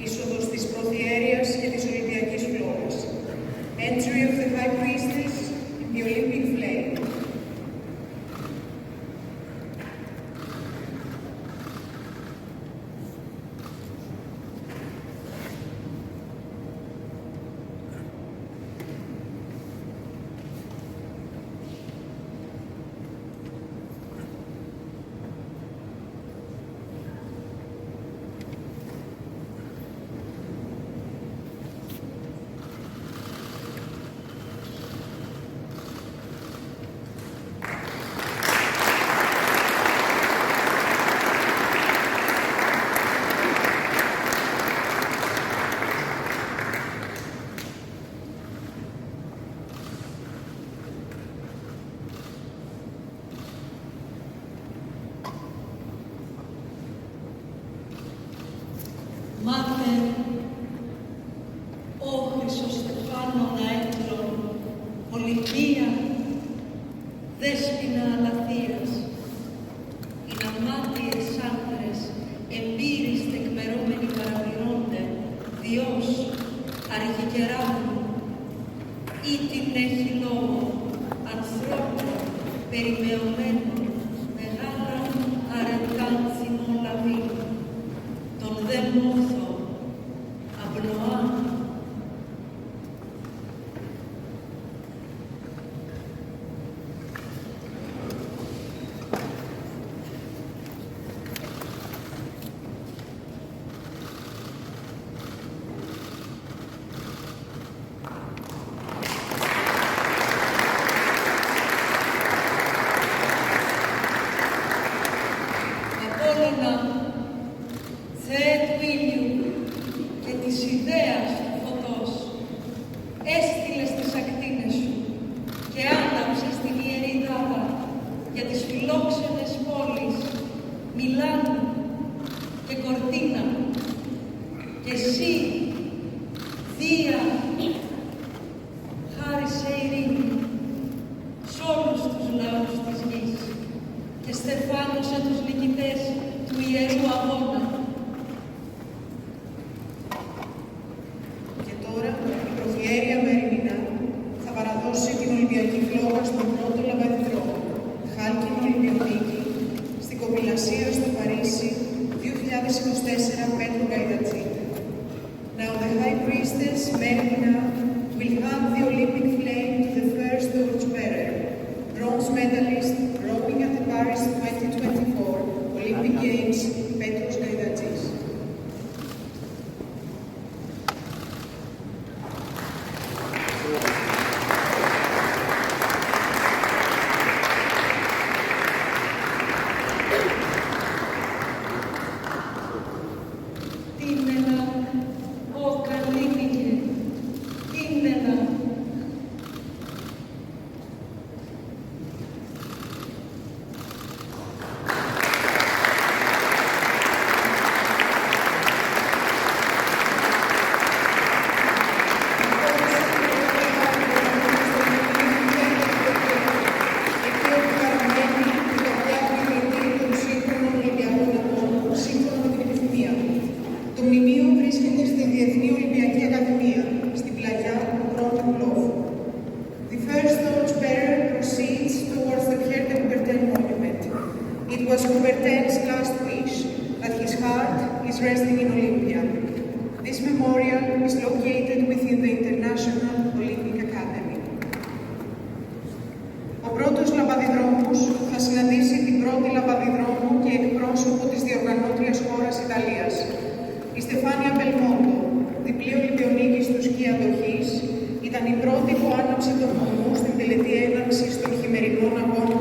Είσοδος της Προθιέρειας και της Ολυμπιακής Φλόγας. Entry of the High Priestess in the Olympic Flame. Μάθε, ο Χρυσοστεφάνων αέτρων, Ολυμπία, δέσποινα αλαθείας, οι αμάτιες άντρες, εμπείρεις τεκμερώμενοι παραπληρώνται, Διός, αρχικεράβου, ή την έχει λόγο, ανθρώπων, περιμεωμένων, μεγάλα αρετάν θυμών λαβήν, τον δε μόθο, απνοά. Απόλλωνα, Θεέ του ήλιου και της ιδέας του φωτός, έστειλες τις ακτίνες σου και άναψες την ιερή δάδα για τις φιλόξενες πόλεις Μιλάνου και Κορτίνα, και εσύ, Δία, χάρισε ειρήνη σ' όλους τους λαούς της γης και στεφάνωσε τους νικητές του ιερού αγώνα. Και τώρα η Προθιέρεια Μεριμνά θα παραδώσει την Ολυμπιακή Φλόγα στον πρώτο λαμπαδιδρόμο, χάλκινο Ολυμπιονίκη, στην Κοπηλασία στο Παρίσι 2024 Πέτρο Γκαϊδατζήτη. Now the High Priestess Merinina will hand the Olympic flame to the first torchbearer, bronze medalist rowing at the Paris 2024 Olympic Games, Petros Γκαϊδατζής. Τίμενα, ο καλήνικε, τίμενα. Το μνημείο βρίσκεται στη Διεθνή Ολυμπιακή Ακαδημία, στην πλαγιά του Πρώτου Λόφου. The first torchbearer proceeds towards the Pierre de Coubertin monument. It was Coubertin's last wish that his heart is resting in Olympia. This memorial is located within the International Olympic Academy. Ο πρώτος λαμπαδιδρόμος θα συναντήσει την πρώτη λαμπαδιδρόμο και εκπρόσωπο της διοργανώτριας χώρας Ιταλίας, η Στεφάνια Μπελμόντο, διπλή Ολυμπιονίκη του σκι αντοχής, ήταν η πρώτη που άναψε τον βωμό στην τελετή έναρξης των χειμερινών αγώνων